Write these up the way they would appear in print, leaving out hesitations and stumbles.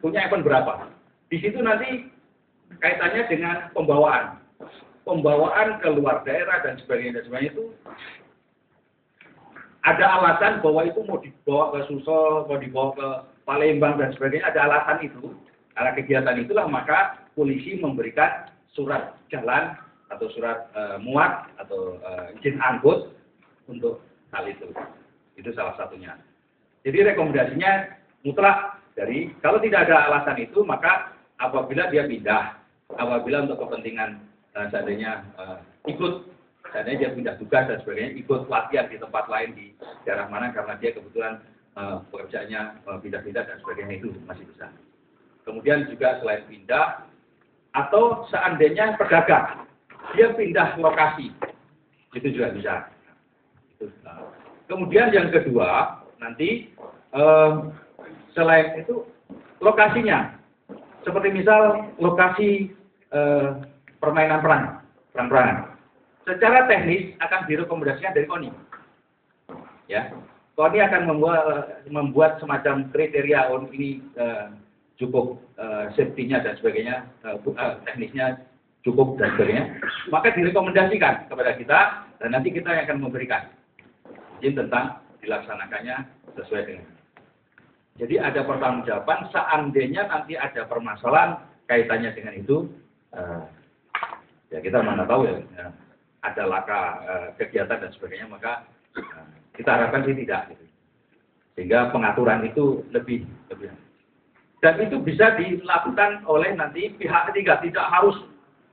punya event berapa. Di situ nanti kaitannya dengan pembawaan ke luar daerah dan sebagainya itu ada alasan bahwa itu mau dibawa ke Sulsel, mau dibawa ke Palembang dan sebagainya, ada alasan itu. Karena kegiatan itulah maka polisi memberikan surat jalan atau surat muat atau izin angkut untuk hal itu. Itu salah satunya. Jadi rekomendasinya mutlak dari kalau tidak ada alasan itu maka apabila dia pindah, apabila untuk kepentingan seandainya seandainya dia pindah tugas dan sebagainya, ikut latihan di tempat lain di daerah mana karena dia kebetulan pekerjaannya pindah-pindah dan sebagainya itu masih bisa. Kemudian juga selain pindah atau seandainya pedagang, dia pindah lokasi, itu juga bisa. Kemudian yang kedua nanti selain itu lokasinya, seperti misal lokasi permainan perang-perangan. Secara teknis akan direkomendasikan dari KONI. Ya, KONI akan membuat semacam kriteria ini cukup safety-nya dan sebagainya, teknisnya cukup dan sebagainya. Maka direkomendasikan kepada kita dan nanti kita yang akan memberikan izin tentang dilaksanakannya sesuai dengan. Jadi ada pertanggungjawaban seandainya nanti ada permasalahan kaitannya dengan itu, ya kita mana tahu ya. Ada laka kegiatan dan sebagainya, maka kita harapkan sih tidak. Gitu. Sehingga pengaturan itu lebih. Dan itu bisa dilakukan oleh nanti pihak ketiga, tidak harus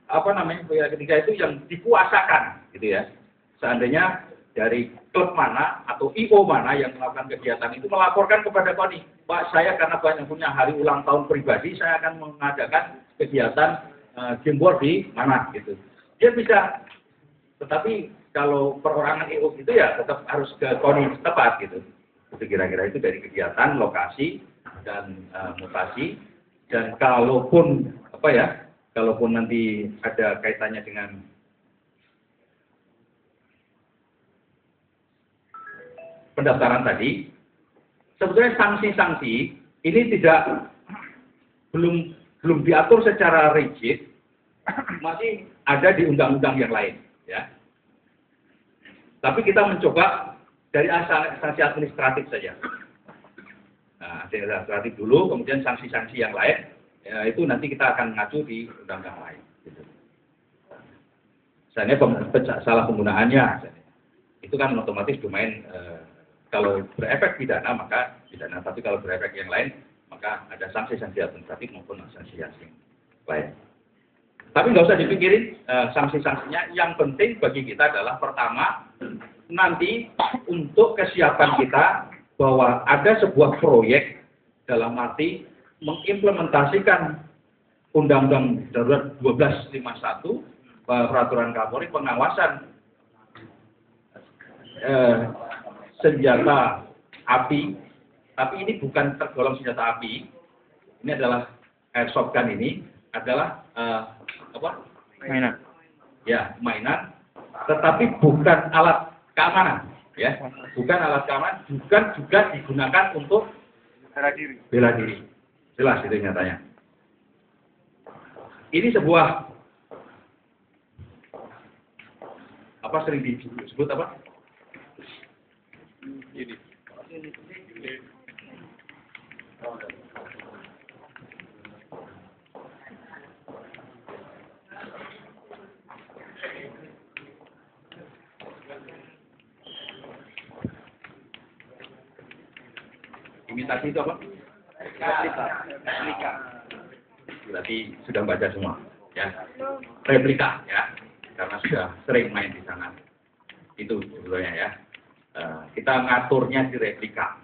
pihak ketiga itu yang dikuasakan, gitu ya. Seandainya dari klub mana atau IO mana yang melakukan kegiatan itu melaporkan kepada KONI, Pak, saya karena banyak punya hari ulang tahun pribadi, saya akan mengadakan kegiatan game board di mana, gitu. Dia bisa. Tetapi kalau perorangan EO itu ya tetap harus ke KONI setempat gitu. Itu kira-kira itu dari kegiatan, lokasi dan mutasi. Dan kalaupun nanti ada kaitannya dengan pendaftaran tadi, sebetulnya sanksi-sanksi ini belum diatur secara rigid, masih ada di undang-undang yang lain. Ya. Tapi kita mencoba dari sanksi administratif saja. Nah, administratif dulu, kemudian sanksi-sanksi yang lain, ya, itu nanti kita akan mengacu di undang-undang lain. Gitu. Misalnya salah penggunaannya, itu kan otomatis domain kalau berefek pidana maka pidana, tapi kalau berefek yang lain maka ada sanksi-sanksi administratif maupun sanksi-sanksi lain. Tapi nggak usah dipikirin sanksi-sanksinya. Yang penting bagi kita adalah pertama, nanti untuk kesiapan kita bahwa ada sebuah proyek dalam arti mengimplementasikan Undang-Undang Darurat 1251, Peraturan Kapolri pengawasan senjata api, tapi ini bukan tergolong senjata api. Ini adalah airsoft gun, ini adalah mainan. Ya, mainan, tetapi bukan alat keamanan, ya. Bukan alat keamanan, bukan juga digunakan untuk bela diri. Jelas itu nyatanya. Ini sebuah sering disebut apa? Ini. Imitasi itu apa? Replika. Berarti sudah baca semua, ya. Replika, ya. Karena sudah sering main di sana. Itu sebetulnya ya. Kita ngaturnya di replika.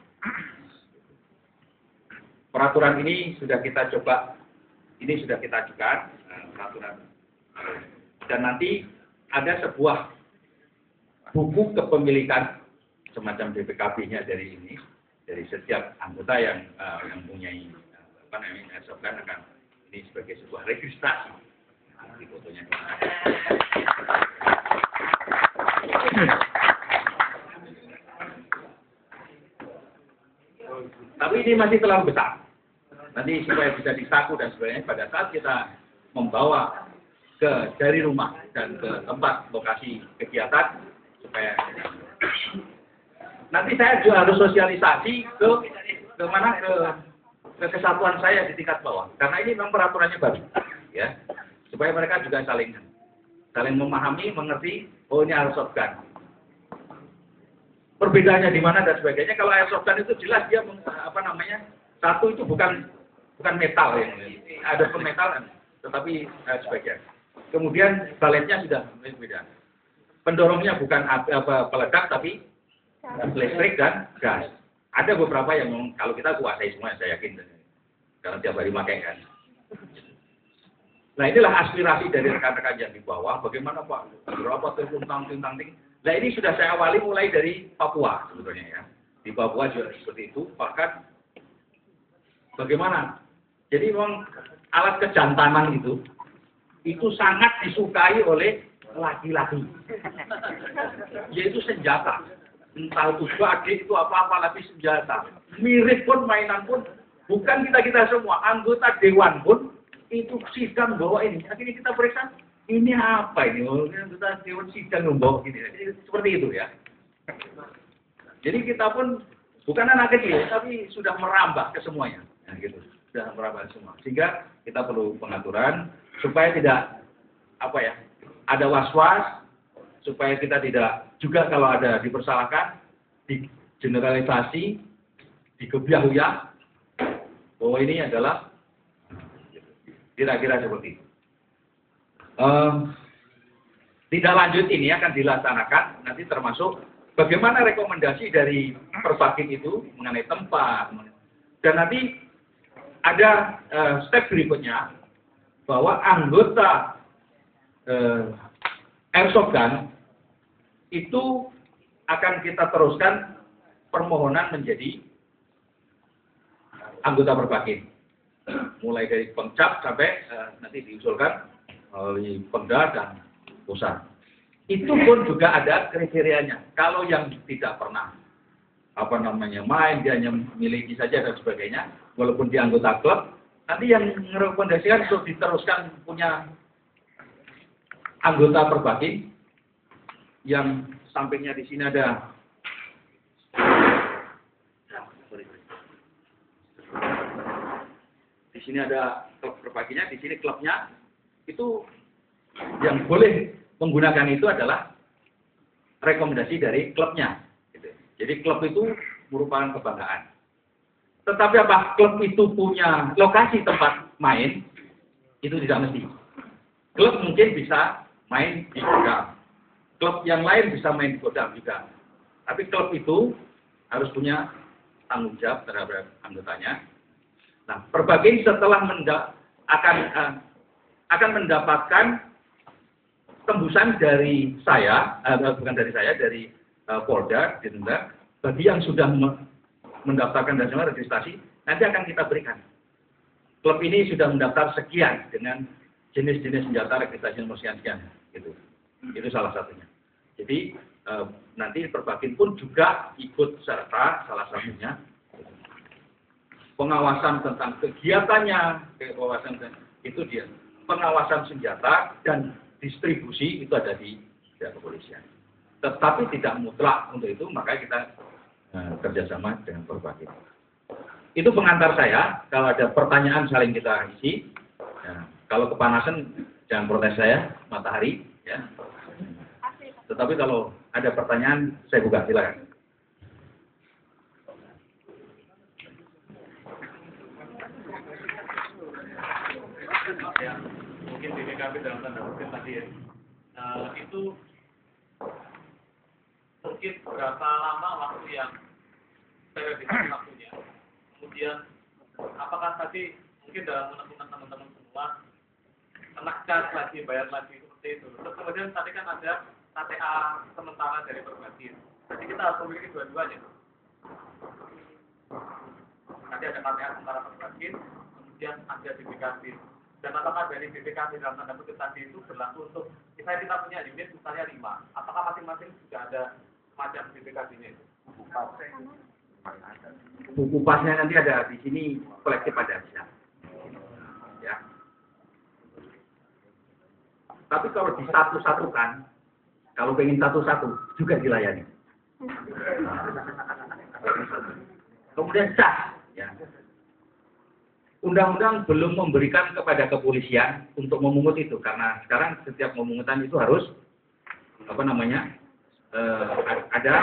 Peraturan ini sudah kita coba, ini sudah kita ajukan peraturan. Dan nanti ada sebuah buku kepemilikan semacam BPKB-nya dari ini. Dari setiap anggota yang mempunyai airsoft gun akan ini sebagai sebuah registrasi. Di fotonya. Tapi ini masih terlalu besar. nanti supaya bisa disaku dan sebagainya pada saat kita membawa dari rumah dan ke tempat lokasi kegiatan supaya nanti saya juga harus sosialisasi ke mana ke kesatuan saya di tingkat bawah karena ini memang peraturannya baru ya supaya mereka juga saling memahami mengerti oh ini airsoft gun perbedaannya di mana dan sebagainya. Kalau airsoft gun itu jelas dia satu itu bukan metal ya, ada metal tetapi sebagian. Kemudian baletnya sudah berbeda. Pendorongnya bukan peledak tapi listrik dan gas. Ada beberapa yang kalau kita kuasai semua saya yakin karena tiap hari pakai kan. Nah inilah aspirasi dari rekan-rekan yang di bawah. Bagaimana Pak? Berapa tentang. Nah ini sudah saya awali mulai dari Papua sebetulnya ya. Di Papua juga seperti itu. Bahkan bagaimana? Jadi memang alat kejantanan itu sangat disukai oleh laki-laki. Yaitu senjata. Entah itu adik itu apa-apa lagi senjata. Mirip pun mainan pun bukan kita semua anggota dewan pun itu sidang bawa ini. Akhirnya kita periksa ini apa ini? Anggota dewan sidang membawa gini. Jadi, seperti itu ya. Jadi kita pun bukan anak kecil tapi sudah merambah ke semuanya. Nah, gitu. Sudah merambah ke semua. Sehingga kita perlu pengaturan supaya tidak ada was-was supaya kita tidak juga kalau ada dipersalahkan, digeneralisasi, dikebiah-uyah bahwa ini adalah kira-kira seperti itu. Tidak lanjut ini akan dilaksanakan nanti termasuk bagaimana rekomendasi dari Perbakin itu mengenai tempat dan nanti ada step berikutnya bahwa anggota airsoft gun itu akan kita teruskan permohonan menjadi anggota Perbakin. Mulai dari Pemcap sampai nanti diusulkan oleh Pemda dan pusat. Itu pun juga ada kriterianya. Kalau yang tidak pernah main, dia hanya memiliki saja dan sebagainya, walaupun dia anggota klub, nanti yang merekomendasikan untuk diteruskan punya anggota Perbakin yang sampingnya di sini ada di sini ada klub Perbakinnya, di sini klubnya itu yang boleh menggunakan itu adalah rekomendasi dari klubnya. Gitu. Jadi klub itu merupakan kebanggaan. Tetapi apa klub itu punya lokasi tempat main itu tidak mesti. Klub mungkin bisa main di Godam. Klub yang lain bisa main di Godam juga. Tapi klub itu harus punya tanggung jawab terhadap anggotanya. Nah, Perbakin setelah akan mendapatkan tembusan dari saya, bukan dari saya, dari Polda, Dinda, bagi yang sudah mendaftarkan dan semua registrasi, nanti akan kita berikan. Klub ini sudah mendaftar sekian dengan jenis-jenis senjata registrasi nomor sekian-sekian, gitu. Itu salah satunya. Jadi nanti Perbakin pun juga ikut serta salah satunya pengawasan tentang kegiatannya, itu dia. Pengawasan senjata dan distribusi itu ada di kepolisian. Tetapi tidak mutlak untuk itu, maka kita kerjasama dengan Perbakin. Itu pengantar saya. Kalau ada pertanyaan saling kita isi. Ya, kalau kepanasan jangan protes saya, matahari. Ya. Tetapi kalau ada pertanyaan, saya buka, silakan. Ya, mungkin BPKB dalam tanda kutip tadi ya, itu mungkin berapa lama waktu yang periodisasi waktunya, kemudian apakah tadi mungkin dalam menemukan teman-teman semua kena cas lagi, bayar lagi seperti itu. Terus kemudian tadi kan ada KTA sementara dari Perbakin, jadi kita harus memiliki dua-duanya. Nanti ada KTA sementara Perbakin, kemudian ada BPKB. Dan apakah dari BPKB dalam tanda kutip tadi itu berlaku untuk misalnya kita punya unit misalnya 5, apakah masing-masing sudah ada macam BPKB-nya itu? Buku pasnya nanti ada di sini, kolektif ada bisa. Ya. Tapi kalau disatu-satukan, kalau pengen satu-satu juga dilayani. Kemudian cas, ya. Undang-undang belum memberikan kepada kepolisian untuk memungut itu, karena sekarang setiap memungutan itu harus ada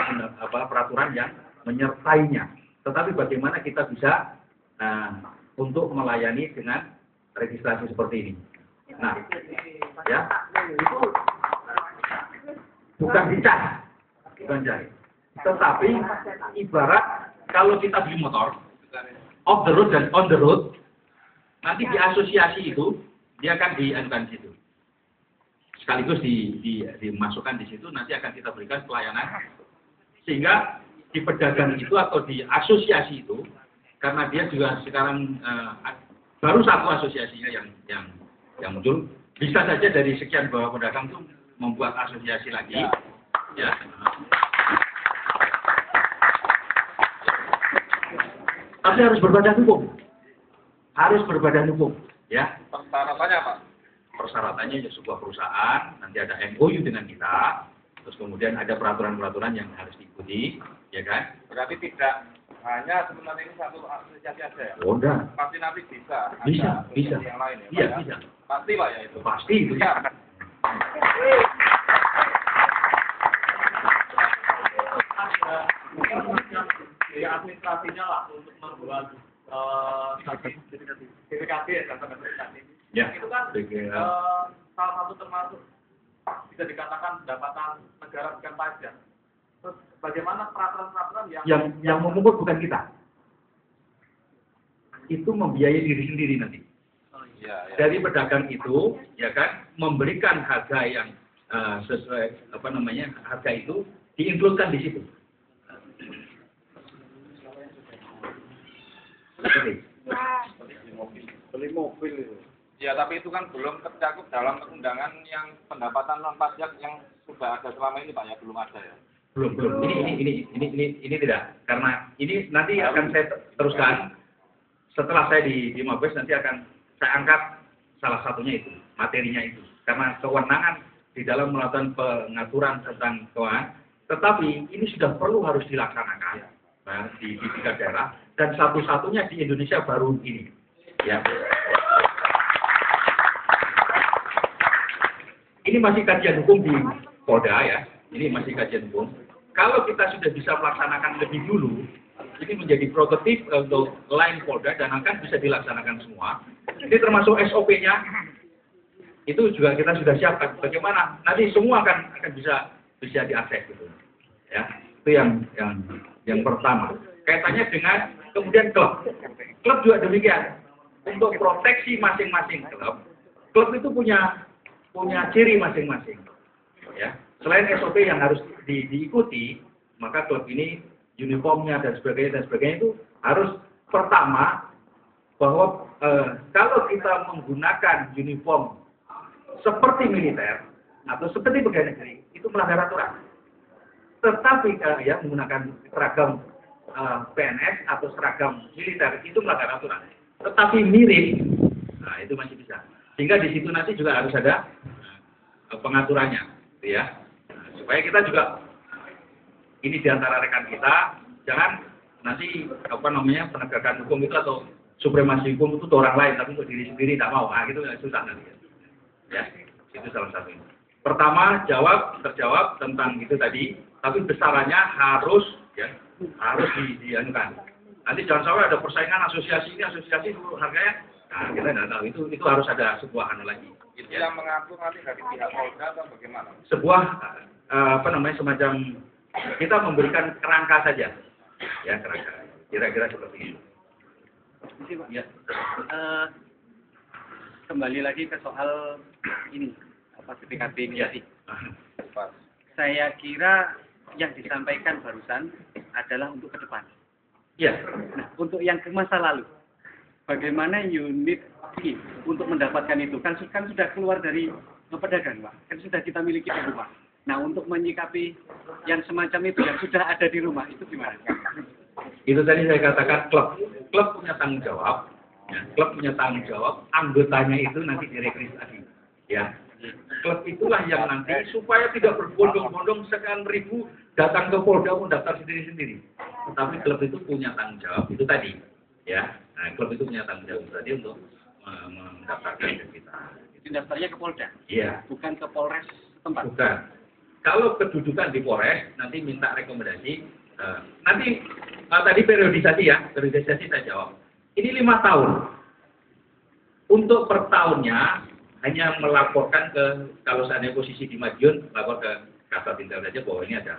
peraturan yang menyertainya. Tetapi bagaimana kita bisa untuk melayani dengan registrasi seperti ini? Nah, ya itu bukan dicas, bukan jahit. Tetapi ibarat kalau kita beli motor off the road dan on the road, nanti di asosiasi itu dia akan dianukan situ. Sekaligus dimasukkan di situ, nanti akan kita berikan pelayanan sehingga di pedagang itu atau di asosiasi itu, karena dia juga sekarang baru satu asosiasinya yang muncul, bisa saja dari sekian bahwa pedagang itu membuat asosiasi lagi, ya. Tapi harus berbadan hukum, ya. Persyaratannya apa? Persyaratannya ya sebuah perusahaan, nanti ada MOU dengan kita, terus kemudian ada peraturan-peraturan yang harus diikuti, ya kan? Berarti tidak hanya sebenarnya ini satu asosiasi aja ya? Oh, enggak. Pasti nanti bisa. Bisa. Yang lain ya? Iya, Pak, bisa. Pasti Pak ya itu? Pasti itu. Ya. Di administrasinya lah untuk membuat BPKB ya, data BPKB. Ya. Itu kan salah satu termasuk bisa dikatakan pendapatan negara bukan pajak. Terus bagaimana peraturan-peraturan yang memungut bukan kita. Itu membiayai diri sendiri nanti. Ya. Dari pedagang itu, ya kan, memberikan harga yang sesuai harga itu diinkludkan di situ. Beli mobil itu. Ya, tapi itu kan belum tercakup dalam undangan yang pendapatan non pajak yang sudah ada selama ini Pak ya, belum ada ya. Belum. Ini tidak. Karena ini nanti akan saya teruskan. Setelah saya di Mabes nanti akan saya angkat salah satunya itu, materinya itu. Karena kewenangan di dalam melakukan pengaturan tentang keuangan, tetapi ini sudah harus dilaksanakan di 3 daerah dan satu-satunya di Indonesia baru ini. Ya. Ini masih kajian hukum di Polda ya. Ini masih kajian hukum. Kalau kita sudah bisa melaksanakan lebih dulu, ini menjadi prototip untuk lain Polda dan akan bisa dilaksanakan semua. Ini termasuk SOP-nya. Itu juga kita sudah siapkan. Bagaimana nanti semua akan bisa diakses gitu. Ya. Itu yang pertama. Kaitannya dengan kemudian klub. Klub juga demikian. Untuk proteksi masing-masing klub itu punya ciri masing-masing. Ya. Selain SOP yang harus diikuti, maka klub ini uniformnya dan sebagainya itu harus pertama bahwa kalau kita menggunakan uniform seperti militer atau seperti pegawai negeri itu melanggar aturan. Tetapi menggunakan seragam PNS atau seragam militer itu melanggar aturan. Tetapi mirip, nah itu masih bisa. Sehingga di situ nanti juga harus ada pengaturannya, gitu ya. Nah, supaya kita juga ini diantara rekan kita, jangan nanti penegakan hukum itu atau supremasi hukum itu untuk orang lain, tapi untuk diri sendiri tidak mau. Nah, gitu susah nanti. Ya, itu salah satunya. Pertama, terjawab tentang itu tadi, tapi besarannya harus dianukan. Nanti jangan sampai ada persaingan asosiasi itu harganya, nah kita tidak tahu itu harus ada sebuah lagi. Itu yang mengatur nanti dari pihak Polda atau bagaimana? Sebuah semacam kita memberikan kerangka saja, ya kerangka, kira-kira seperti itu. Ya. Kembali lagi ke soal ini BPKB ini tadi. Saya kira yang disampaikan barusan adalah untuk ke depan. Ya. Nah, untuk yang ke masa lalu, bagaimana unit ini untuk mendapatkan itu? Kan sudah keluar dari pedagang, Pak. Kan sudah kita miliki di rumah. Nah, untuk menyikapi yang semacam itu yang sudah ada di rumah, itu gimana? Itu tadi saya katakan klub punya tanggung jawab, ya, klub punya tanggung jawab, anggotanya itu nanti direkrutasi, ya. Klub itulah yang nanti supaya tidak berbondong-bondong sekian ribu datang ke Polda mendaftar sendiri-sendiri. Tetapi klub itu punya tanggung jawab itu tadi, ya. Nah, klub itu punya tanggung jawab tadi untuk mendaftarkan ke kita. Itu daftarnya ke Polda? Iya. Bukan ke Polres tempat? Bukan. Kalau kedudukan di Polres, nanti minta rekomendasi. Nanti tadi periodisasi ya, periodisasi saya jawab. Ini 5 tahun. Untuk per tahunnya hanya melaporkan ke, kalau seandainya posisi di Madiun, lapor ke Kasat Intel saja bahwa ini ada.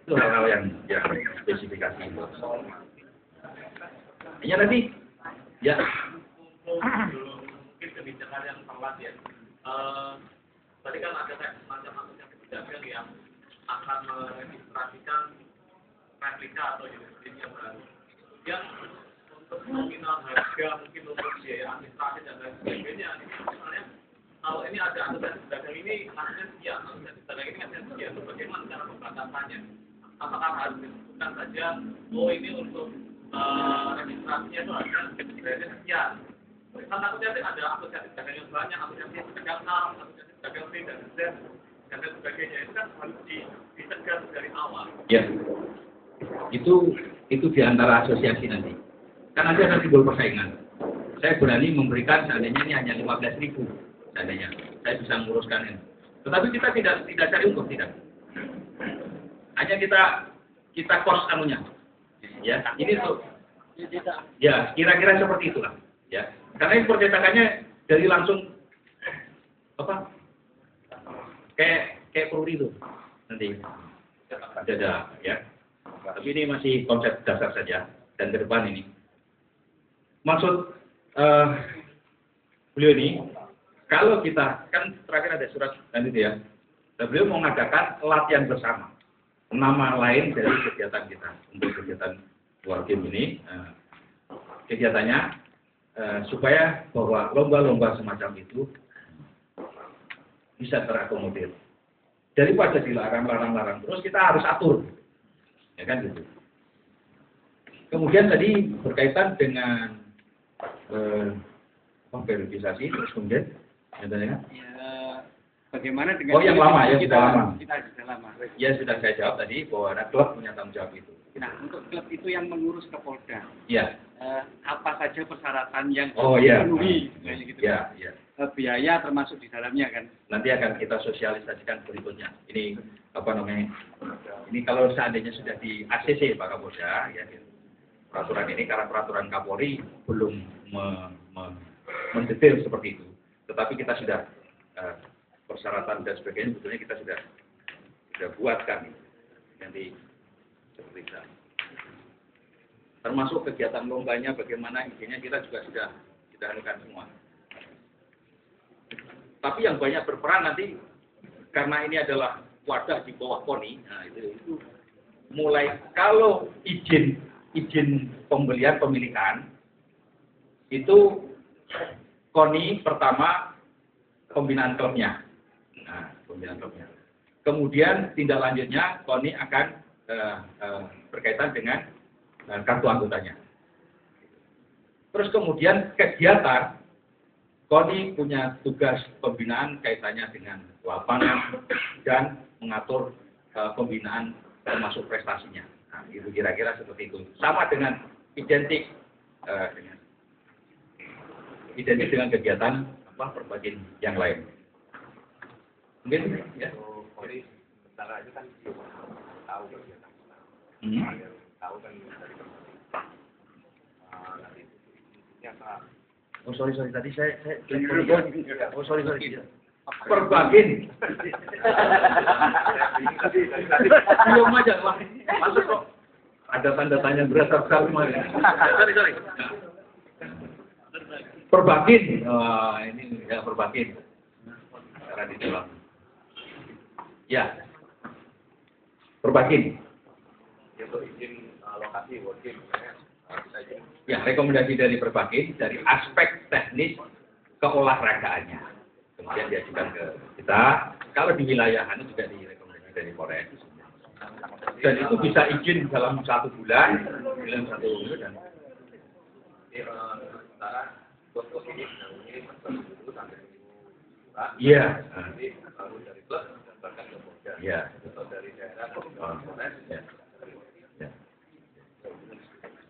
Itu hal-hal yang spesifikasi itu. Hanya nanti, ya. Mungkin kebijakan yang telat ya. Tadi kan ada macam-macam kebijakan yang akan meregistrasikan replika atau unit yang baru. Yang untuk nominal harga, mungkin untuk biaya administrasi dan lain sebagainya. Misalnya kalau ini ada asosiasi pedagang ini masnya sekian, asosiasi pedagang ini masnya sekian. Itu bagaimana cara pembatasannya? Apakah harus disebutkan saja, oh ini untuk registrasinya itu harga biayanya sekian. Kan takutnya ada asosiasi pedagang yang banyak, asosiasi pedagang A, asosiasi pedagang B dan Z dan lain sebagainya. Itu kan harus dicegah dari awal. Ya, itu di antara asosiasi nanti. Kan nanti akan timbul persaingan. Saya berani memberikan seandainya ini hanya 15.000 seandainya. Saya bisa menguruskan ini. Tetapi kita tidak cari untung, tidak. Hanya kita cost anunya. Ya, ini tuh. Ya, kira-kira seperti itulah. Ya, karena ini percetakannya dari langsung apa? Kayak Pruri itu nanti ada ya. Tapi ini masih konsep dasar saja dan ke depan ini. Maksud beliau ini, kalau kita kan terakhir ada surat dan itu ya, beliau mau mengadakan latihan bersama. Nama lain dari kegiatan kita untuk kegiatan Wargame ini, kegiatannya supaya bahwa lomba-lomba semacam itu bisa terakomodir. Daripada dilarang terus kita harus atur, ya kan gitu. Kemudian tadi berkaitan dengan periodisasi, terus kemudian ya, bagaimana dengan yang lama ya, sudah lama. Kita sudah lama. Ya sudah saya jawab tadi bahwa ada klub punya tanggung jawab itu. Nah, untuk klub itu yang mengurus ke Polda. Ya. Apa saja persyaratan yang dipenuhi, gitu. Ya. Biaya termasuk di dalamnya kan. Nanti akan kita sosialisasikan berikutnya. Ini ini kalau seandainya sudah di ACC Pak Kapolda, ya peraturan ini karena peraturan Kapolri belum mendetail seperti itu. Tetapi kita sudah persyaratan dan sebagainya sebetulnya kita sudah buatkan nanti seperti itu. Termasuk kegiatan lombanya bagaimana intinya kita juga sudah anukan semua. Tapi yang banyak berperan nanti karena ini adalah wadah di bawah KONI, nah itu mulai kalau izin pembelian pemilikan itu KONI pertama pembinaan klubnya. Nah, pembinaan klubnya. Kemudian tindak lanjutnya KONI akan berkaitan dengan kartu anggotanya. Terus kemudian kegiatan KONI punya tugas pembinaan kaitannya dengan lapangan dan mengatur pembinaan termasuk prestasinya. Nah, itu kira-kira seperti itu. Sama dengan identik dengan kegiatan perbagin yang lain. Mungkin ya. KONI sementara itu kan tahu kegiatan. Tahu kan dari nanti apa? Oh sorry tadi saya oh sorry perbagin. Belum aja masuk kok ada tanda tanya berat sekali kemarin. Sorry. Perbagin. Ini ya perbagin. Cara di dalam. Ya. Perbagin. Untuk izin lokasi working ya, rekomendasi dari Perbagin dari aspek teknis keolahragaannya. Kemudian diajukan ke kita. Kalau di wilayah itu juga direkomendasi dari Polres. Dan itu bisa izin dalam 1 bulan, dalam 1 bulan dan sementara untuk ini dulu sampai surat. iya. Nanti baru dari klub mendapatkan ke Polda. Iya. Atau dari daerah ke Polres. Ya. Ya.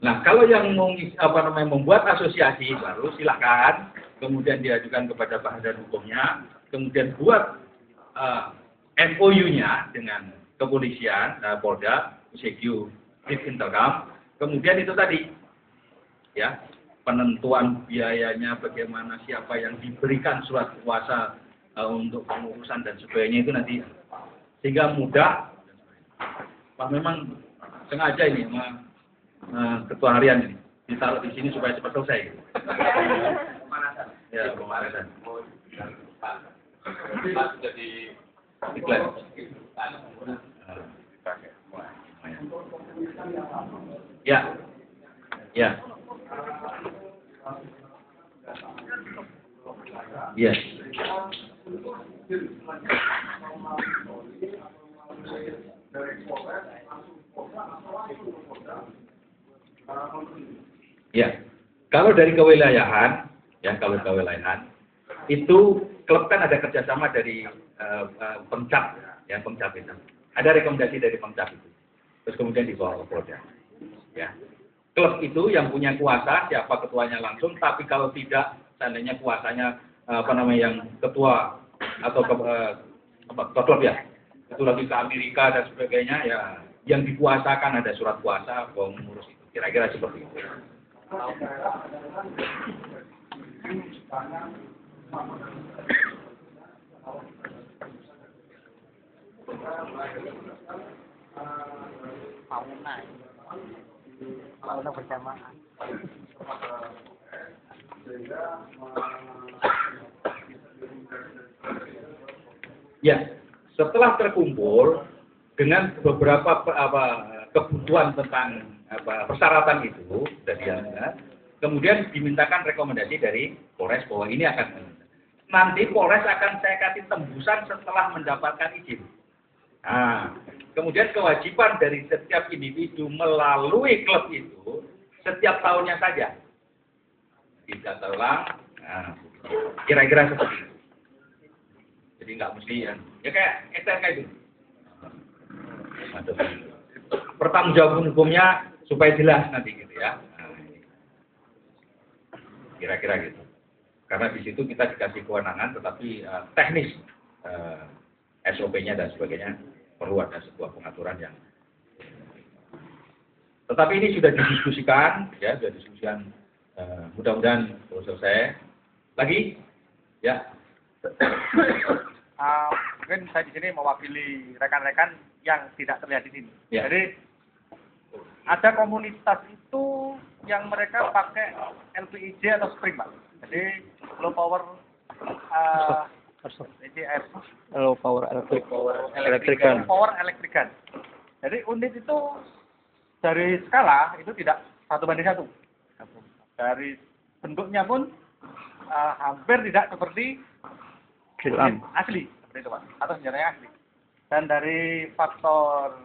Nah, kalau yang membuat asosiasi baru silakan, kemudian diajukan kepada badan hukumnya, kemudian buat MOU-nya dengan kepolisian, Polda, PSQ, Interkam, kemudian itu tadi, ya, penentuan biayanya, bagaimana siapa yang diberikan surat kuasa untuk pengurusan dan sebagainya itu nanti, sehingga mudah. Wah, memang sengaja ini ketua harian ini ditaruh di sini supaya cepat selesai. Pemanasan. Ya, pemanasan. Pas jadi Iklan. Ya, ya, ya. Ya, kalau dari kewilayahan, itu klub kan ada kerjasama dari Pemcap, ya Pemcap itu. Ada rekomendasi dari Pemcap itu. Terus kemudian dibawa ke Polda. Ya, klub itu yang punya kuasa siapa ketuanya langsung, tapi kalau tidak, seandainya kuasanya yang ketua atau ketua klub ya, itu lagi ke Amerika dan sebagainya, ya yang dikuasakan ada surat kuasa bahwa mengurus itu. Kira-kira seperti itu. Fauna berjamaah. Ya, setelah terkumpul dengan beberapa kebutuhan tentang persyaratan itu dari kemudian dimintakan rekomendasi dari Polres bahwa ini akan nanti Polres akan saya kasih tembusan setelah mendapatkan izin. Nah, kemudian kewajiban dari setiap individu melalui klub itu setiap tahunnya saja. Tidak terulang. Nah, kira-kira seperti itu. Jadi nggak mesti ya kayak STNK itu. Pertanggungjawaban hukumnya supaya jelas nanti gitu ya. Nah, kira-kira gitu. Karena di situ kita dikasih kewenangan, tetapi teknis SOP-nya dan sebagainya perlu ada sebuah pengaturan yang. Tetapi ini sudah didiskusikan, ya, sudah diskusikan. Mudah-mudahan selesai. Lagi, ya. Mungkin saya di sini mewakili rekan-rekan yang tidak terlihat di sini. Ya. Jadi ada komunitas itu yang mereka pakai LPIJ atau spring, Pak. Jadi low power Low power electric gun. Jadi unit itu dari skala itu tidak 1:1. Dari bentuknya pun hampir tidak seperti unit asli seperti itu, Pak, atau senjatanya asli. Dan dari faktor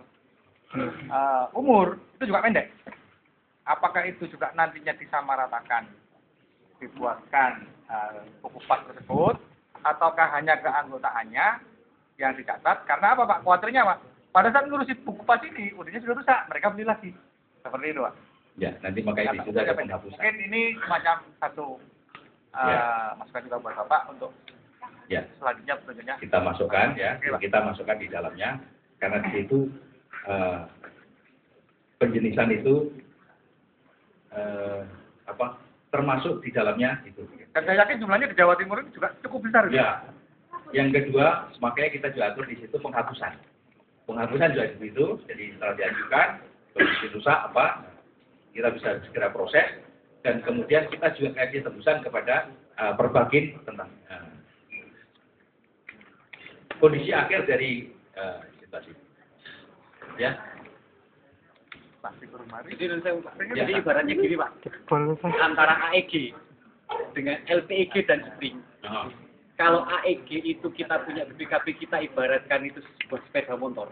umur itu juga pendek. Apakah itu juga nantinya disamaratakan, dibuatkan buku pas tersebut, ataukah hanya keanggotaannya yang dicatat? Karena apa, Pak? Khawatirnya, Pak, pada saat ngurusi buku pas ini, unitnya sudah rusak, mereka beli lagi. Seperti itu, Pak. Ya, nanti makanya di situ ada penghapusan. Mungkin ini semacam satu masukan juga buat Bapak untuk Ya, selanjutnya tentunya. kita masukkan ya, Oke, Pak. kita masukkan di dalamnya karena di situ penjenisan itu termasuk di dalamnya itu. Dan saya yakin jumlahnya di Jawa Timur ini juga cukup besar. Ya, yang kedua, makanya kita juga atur di situ penghapusan. Penghapusan juga di situ, jadi setelah diajukan, kondisi rusak kita bisa segera proses dan kemudian kita juga kasih tembusan kepada Perbagin tentang kondisi akhir dari situasi. Ya. Jadi ibaratnya gini, Pak. Antara AEG dengan LPEG dan spring. Kalau AEG itu kita punya BPKB, kita ibaratkan itu sebuah sepeda motor.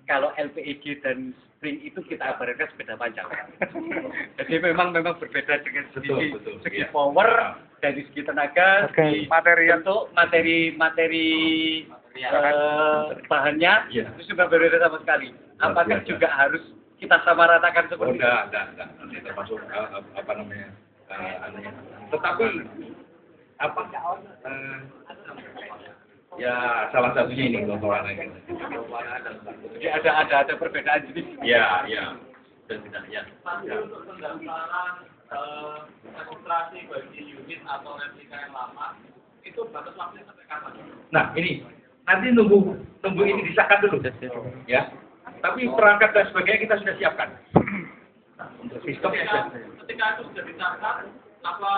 Kalau LPEG dan Spring itu kita ibaratkan sepeda panjang. Jadi memang berbeda dengan segi power, dari segi tenaga, segi materi bahannya itu juga berbeda sama sekali. Apakah juga harus kita samaratakan seperti itu? Enggak. Nanti termasuk apa namanya? Tetapi ya salah satunya ini gelontoran lagi. Jadi ada perbedaan jenis. Ya. Dan tidak ya. Tapi untuk pendaftaran registrasi bagi unit atau replika yang lama itu batas waktunya sampai kapan? Nah, ini nanti nunggu ini disahkan dulu. Ya. Tapi perangkat dan sebagainya kita sudah siapkan. Untuk sistemnya. Ketika itu sudah disahkan, apa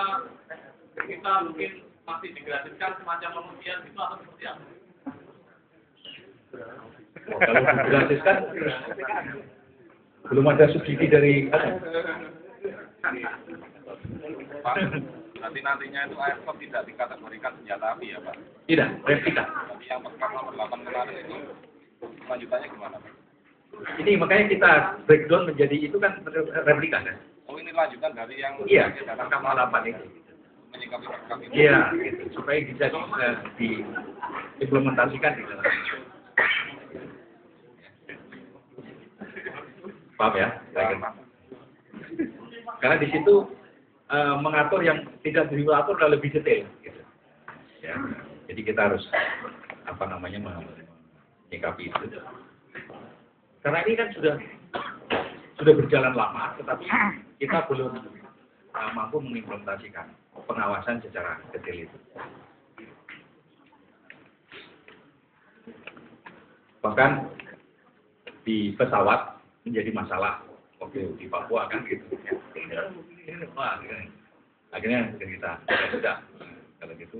kita mungkin masih digratiskan semacam pengujian itu atau seperti apa? Kalau digratiskan belum ada subsidi dari Nantinya itu airsoft tidak dikategorikan senjata api ya Pak? tidak, replika. Jadi yang perkara nomor 8 kemarin itu lanjutannya gimana Pak? Ini makanya kita breakdown menjadi itu kan replika kan? Oh ini lanjutan dari yang Iya, langkah 8 itu. menyikapi perkara itu. Iya, gitu. Supaya bisa diimplementasikan di dalam. Paham ya? Karena di situ mengatur yang tidak diatur sudah lebih detail. Gitu. Ya. Jadi kita harus menyikapi itu. Karena ini kan sudah berjalan lama, tetapi kita belum mampu mengimplementasikan pengawasan secara detail itu. Bahkan di pesawat menjadi masalah. Oke, di Papua kan gitu. Wah, akhirnya kita sudah kalau gitu.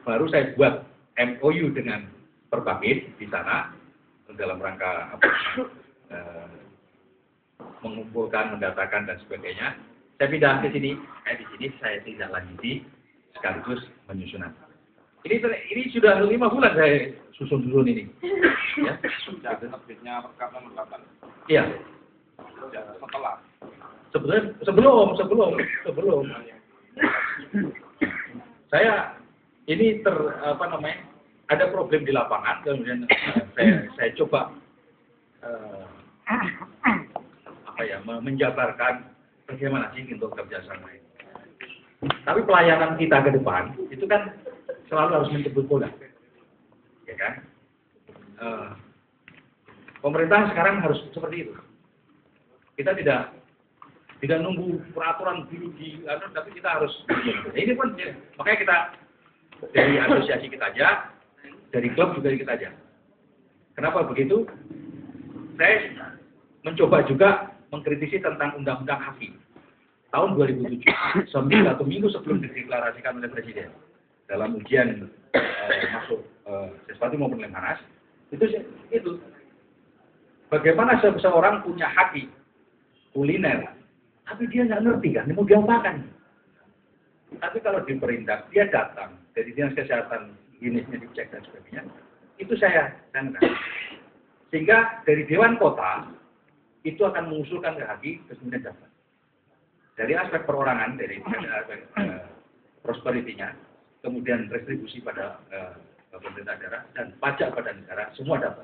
Baru saya buat MOU dengan Perbapin di sana dalam rangka mengumpulkan, mendatakan dan sebagainya. Saya pindah ke sini. Di sini saya tidak lanjuti sekaligus menyusunan. Ini sudah 5 bulan saya susun ini. Ya. Sudah terbitnya perkara nomor 8. Iya. Setelah. Sebelum. Saya ini ada problem di lapangan, kemudian saya coba menjabarkan bagaimana sih untuk kerjasama ini. Tapi pelayanan kita ke depan itu kan selalu harus menjemput bola, ya kan? Pemerintah sekarang harus seperti itu. Kita tidak nunggu peraturan dulu tapi kita harus. Ini pun makanya kita dari asosiasi kita aja, dari klub juga kita aja. Kenapa begitu? Saya mencoba juga mengkritisi tentang undang-undang HAKI tahun 2007, 1 minggu sebelum dideklarasikan oleh Presiden dalam ujian masuk Sespati maupun Lemhanas. Itu bagaimana seseorang punya HAKI kuliner, tapi dia nggak ngerti kan, mau diapakan. Tapi kalau diperindak, dia datang dari dinas kesehatan, klinisnya dicek dan sebagainya, itu saya kan. Sehingga dari Dewan Kota itu akan mengusulkan ke HAKI, kemudian dapat. Dari aspek perorangan, dari aspek prosperity-nya, kemudian restribusi pada pemerintah daerah dan pajak pada negara, semua dapat.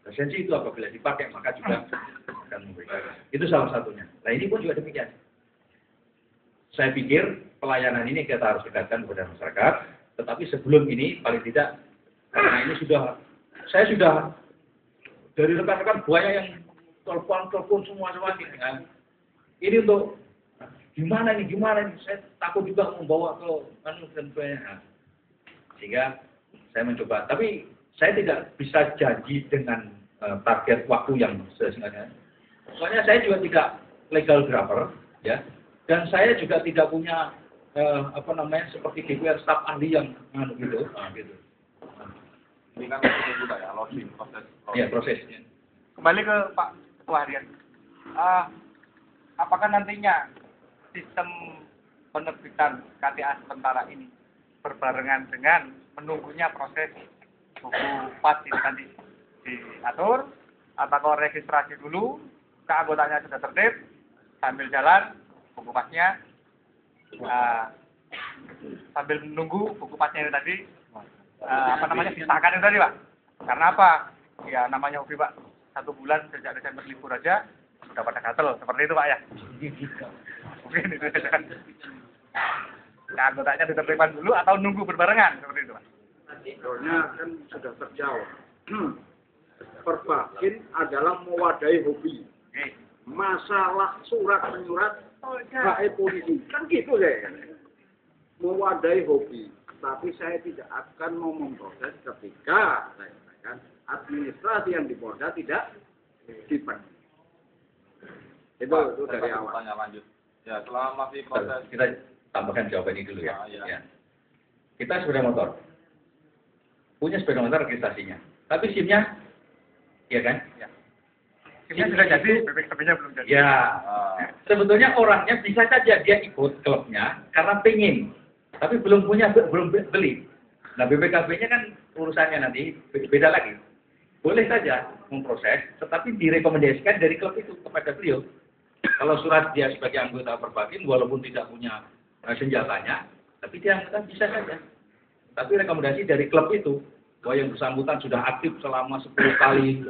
Esensi itu apabila dipakai maka juga akan memberikan. Itu salah satunya. Nah ini pun juga demikian. Saya pikir pelayanan ini kita harus dekatkan kepada masyarakat. Tetapi sebelum ini paling tidak karena ini saya sudah dari rekan-rekan banyak yang telepon semua gitu kan. Ini untuk gimana nih? Saya takut juga membawa ke dan sebagainya. Sehingga saya mencoba. Tapi saya tidak bisa janji dengan target waktu yang sesingkatnya. Soalnya saya juga tidak legal driver, ya. Dan saya juga tidak punya seperti DPR staf ahli yang gitu. Ini kan proses juga ya, loading proses. Iya, prosesnya. Kembali ke Pak Ketua Harian. Apakah nantinya sistem penerbitan KTA sementara ini berbarengan dengan menunggunya proses buku pas ini tadi diatur, atau registrasi dulu, keanggotanya sudah tertib, sambil jalan buku pasnya, sambil menunggu buku pasnya itu tadi, disahkan itu tadi Pak. Karena apa? Ya namanya hobi Pak, 1 bulan sejak Desember libur aja sudah pada gatel, seperti itu Pak ya. Mungkin itu saja kan. Nah, anggotanya ditertibkan dulu atau nunggu berbarengan seperti itu Pak. Soalnya kan sudah terjawab. Perbakin adalah mewadahi hobi. Masalah surat menyurat gaib polisi kan gitu saya. Mewadahi hobi, tapi saya tidak akan mau memproses ketika saya katakan administrasi yang di Polda tidak dipenuhi. Itu dari awal. Lanjut. Ya, selama masih proses Kita tambahkan jawaban ini dulu ya. Ya. Kita sepeda motor. Punya sepeda motor registrasinya. Tapi SIM-nya, ya kan? Ya. SIM-nya sudah jadi, BPKB-nya belum jadi. Ya, sebetulnya orangnya bisa saja dia ikut klubnya karena pengen, tapi belum beli. Nah, BPKB-nya kan urusannya nanti beda lagi. Boleh saja memproses, tetapi direkomendasikan dari klub itu kepada beliau. Kalau surat dia sebagai anggota Perbakin, walaupun tidak punya senjatanya, tapi dia bisa saja. Tapi rekomendasi dari klub itu, bahwa yang bersangkutan sudah aktif selama 10 kali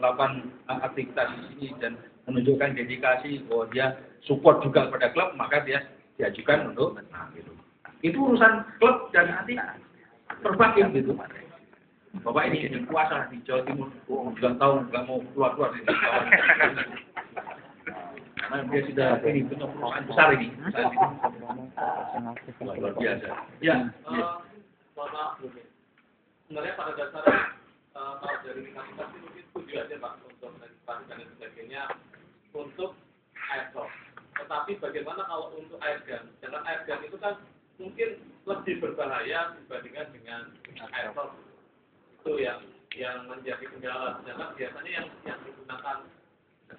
melakukan aktivitas di sini dan menunjukkan dedikasi bahwa dia support juga kepada klub, maka dia diajukan untuk gitu. Itu urusan klub dan nanti Perbakin gitu. Bapak ini jadi kuasa di Jawa Timur, juga tahu nggak mau keluar dari kawan. Karena dia sudah ini punya perusahaan besar ini. Luar biasa. Ya. Sebenarnya pada dasarnya kalau dari kapasitas itu mungkin setuju aja Pak untuk registrasi dan sebagainya untuk airsoft. Tetapi bagaimana kalau untuk airgun? Dengan airgun itu kan mungkin lebih berbahaya dibandingkan dengan airsoft. Itu yang menjadi kendala. Sedangkan biasanya yang digunakan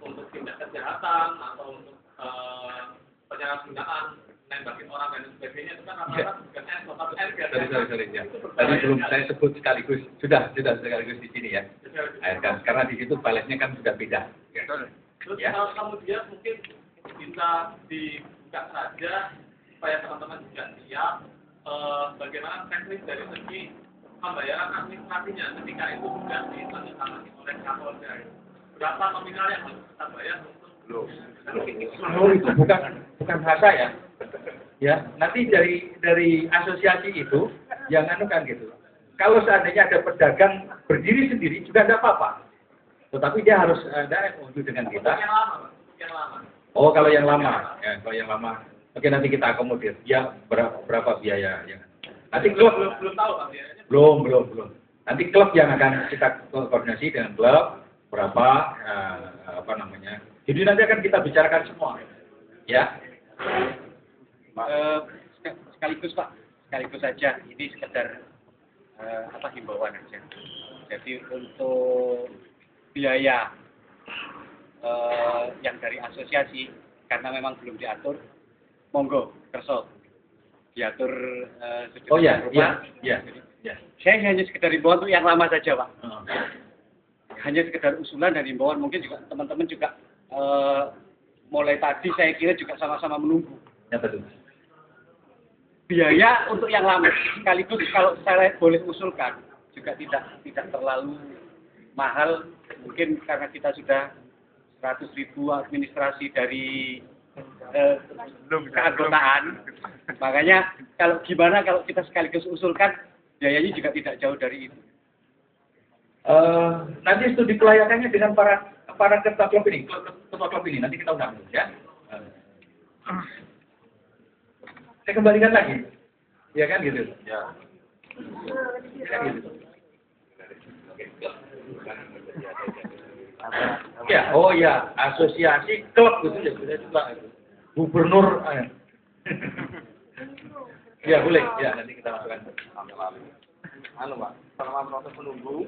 untuk tindak kejahatan atau untuk penyalahgunaan nembakin orang dan sebagainya itu kan rata-rata bukan airsoft tapi airgun. Sorry ya. Tadi belum saya sebut sekaligus, sudah sekaligus di sini ya. Airgun karena di situ baletnya kan sudah beda. Ya. Terus kalau kemudian mungkin bisa dibuka saja supaya teman-teman juga siap bagaimana teknis dari segi pembayaran administrasinya ketika itu sudah ditandatangani oleh Kapolda. Berapa nominal yang harus kita bayar untuk Oh, itu bukan bahasa ya. Ya, nanti dari asosiasi itu yang kan gitu. Kalau seandainya ada pedagang berdiri sendiri juga tidak apa-apa. Tetapi dia harus ada MOU dengan kita. yang lama. Oh, kalau yang lama, ya kalau yang lama. Oke, nanti kita akomodir. Ya, berapa biaya ya. Nanti klub belum tahu Pak biayanya. Belum. Nanti klub yang akan kita koordinasi dengan klub berapa Jadi nanti akan kita bicarakan semua. Ya. Sekaligus saja ini sekedar himbauan aja. Jadi untuk biaya yang dari asosiasi karena memang belum diatur, monggo kerso diatur Ya. Saya hanya sekedar himbauan untuk yang lama saja Pak. Hanya sekedar usulan dan himbauan, mungkin juga teman-teman juga mulai tadi saya kira juga sama-sama menunggu. Ya betul. Biaya untuk yang lama sekaligus kalau saya boleh usulkan juga tidak terlalu mahal, mungkin karena kita sudah 100.000 administrasi dari keanggotaan. Makanya kalau kita sekaligus usulkan biayanya juga tidak jauh dari itu. Nanti studi kelayakannya dengan para ketua klub ini nanti kita undang ya. Saya kembalikan lagi, ya kan gitu. Ya. Kan gitu. Ya, oh ya, asosiasi klub gitu ya sudah juga. Gubernur. Ya boleh, ya nanti kita masukkan. Pak, selama proses menunggu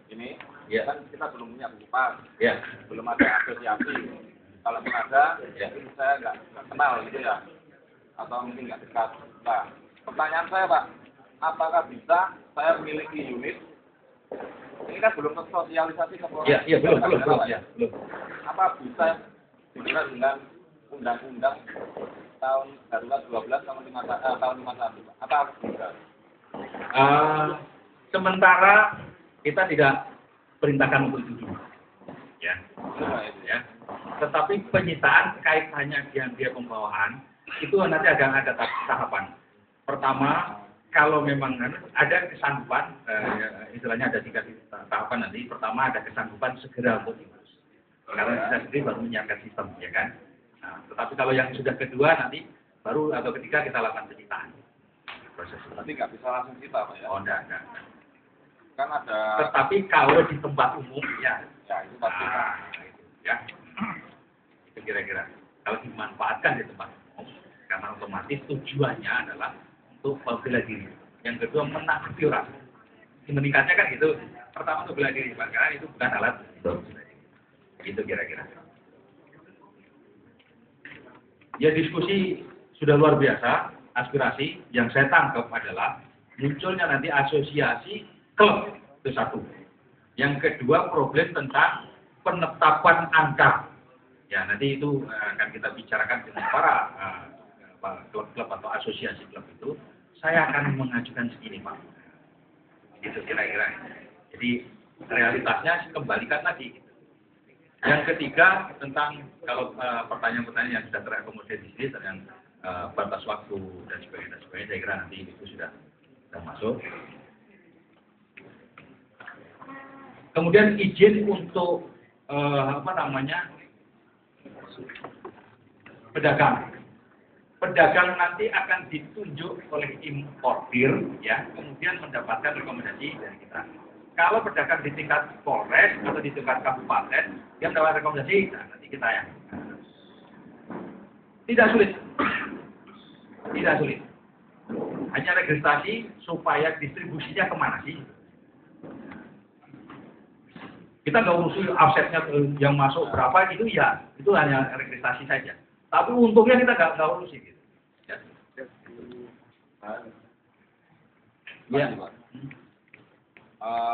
ini, ya. Kan kita belum punya buku pas, ya. Belum ada asosiasi. Kalau pun ada, ya itu saya nggak kenal gitu ya, atau mungkin nggak dekat. Nah, pertanyaan saya Pak, apakah bisa saya memiliki unit? Ini kan belum tersosialisasi ke Iya, belum. Ya, belum. Apa bisa dijerat dengan undang-undang tahun darurat 12 tahun 51? Apa harus bisa? Sementara kita tidak perintahkan untuk itu dulu. Ya. Ya. Tetapi penyitaan kaitannya dengan dia pembawaan itu nanti akan ada tahapan. Pertama, kalau memang ada kesanggupan, istilahnya ada 3 tahapan nanti. Pertama ada kesanggupan segera untuk diurus. Karena kita sendiri baru menyiapkan sistem, ya kan. Nah, tetapi kalau yang sudah kedua nanti baru atau ketiga kita lakukan penyitaan. Proses itu. Nanti nggak bisa langsung kita, Pak ya? Oh, enggak. Kan ada. Tetapi kalau di tempat umum, ya itu pasti. Itu, ya. Itu kira-kira. Kalau dimanfaatkan di tempat umum, karena otomatis tujuannya adalah untuk bela diri. Yang kedua menakuti orang. Meningkatnya kan gitu. Pertama untuk bela diri, karena itu bukan alat untuk bela diri. Itu kira-kira. Ya diskusi sudah luar biasa. Aspirasi yang saya tangkap adalah munculnya nanti asosiasi klub itu satu. Yang kedua problem tentang penetapan angka. Ya nanti itu akan kita bicarakan dengan para klub-klub atau asosiasi klub itu. Saya akan mengajukan segini Pak. Itu kira-kira. Jadi realitasnya kembalikan lagi. Yang ketiga tentang kalau pertanyaan-pertanyaan yang sudah terakomodir di sini tentang batas waktu dan sebagainya, saya kira nanti itu sudah masuk. Kemudian izin untuk pedagang. Pedagang nanti akan ditunjuk oleh importir, ya, kemudian mendapatkan rekomendasi dari kita. Kalau pedagang di tingkat Polres atau di tingkat kabupaten, dia mendapat rekomendasi, nah, nanti kita ya. Tidak sulit. Hanya registrasi supaya distribusinya kemana sih? Kita nggak urusi offsetnya yang masuk berapa gitu ya, itu hanya registrasi saja. Tapi untungnya kita nggak urusi gitu. Ya. Ya.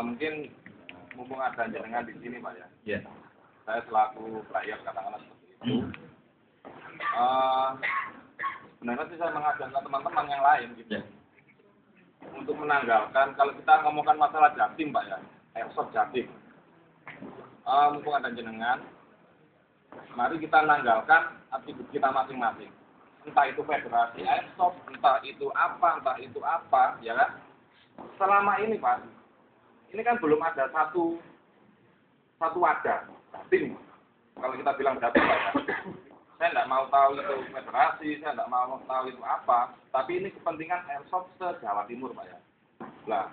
Mungkin mumpung ada jenengan di sini Pak ya. Ya. Saya selaku player katakanlah seperti itu. Sebenarnya sih saya mengajak ke teman-teman yang lain gitu. Ya. Untuk menanggalkan kalau kita ngomongkan masalah Jatim Pak ya, airsoft Jatim. Mumpung ada jenengan, mari kita nanggalkan atribut kita masing-masing. Entah itu federasi airsoft, entah itu apa, ya kan? Selama ini Pak, ini kan belum ada satu wadah Jatim. Kalau kita bilang Jatim Pak ya. Saya tidak mau tahu itu federasi, saya tidak mau tahu itu apa, tapi ini kepentingan airsoft se-Jawa Timur Pak ya. Nah,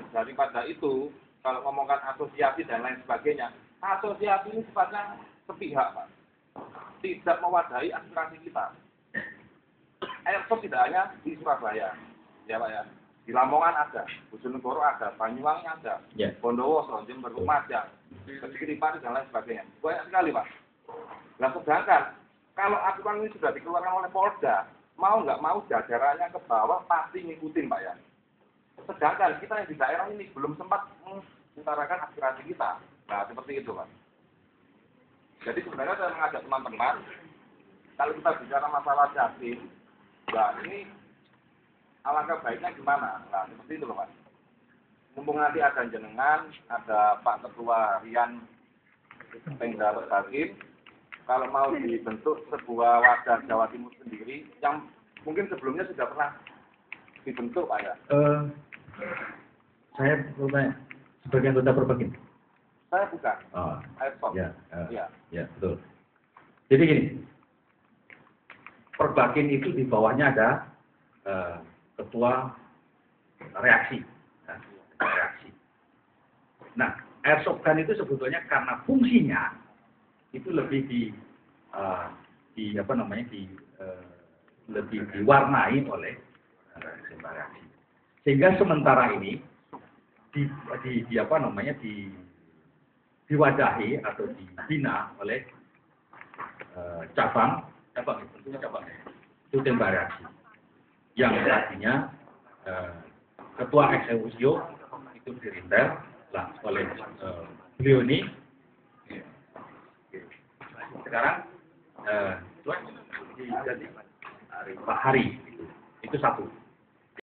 daripada itu, kalau ngomongkan asosiasi dan lain sebagainya, asosiasi ini sifatnya sepihak Pak. Tidak mewadahi aspirasi kita. Airsoft tidak hanya di Surabaya, ya Pak ya. Di Lamongan ada, Bojonegoro ada, Banyuwangi ada, Bondowoso, Jember, Lumajang, Kediri-Pati dan lain sebagainya. Banyak sekali Pak. Nah sedangkan kalau aturan ini sudah dikeluarkan oleh Polda, mau nggak mau jajarannya ke bawah pasti ngikutin Pak ya. Sedangkan kita yang di daerah ini belum sempat mengutarakan aspirasi kita. Nah seperti itu Pak. Jadi sebenarnya saya mengajak teman-teman, kalau kita bicara masalah Jatim, nah ini alangkah baiknya gimana? Nah seperti itu loh Pak. Mumpung nanti ada jenengan, ada Pak Ketua Harian Pengda Jatim, kalau mau dibentuk sebuah wadah Jawa Timur sendiri, yang mungkin sebelumnya sudah pernah dibentuk Pak ya? Saya bertanya, sebagai anggota Perbakin? Saya bukan. Airsoft. Ya, betul. Jadi gini, Perbakin itu di bawahnya ada ketua reaksi. Nah, airsoft gun itu sebetulnya karena fungsinya itu lebih lebih diwarnai oleh reaksi. Sehingga sementara ini diwadahi atau dibina oleh cabang itu tembak reaksi yang tadinya ketua eksekutif itu dirinter lah oleh beliau ini. Sekarang jadi Pak Hari itu satu.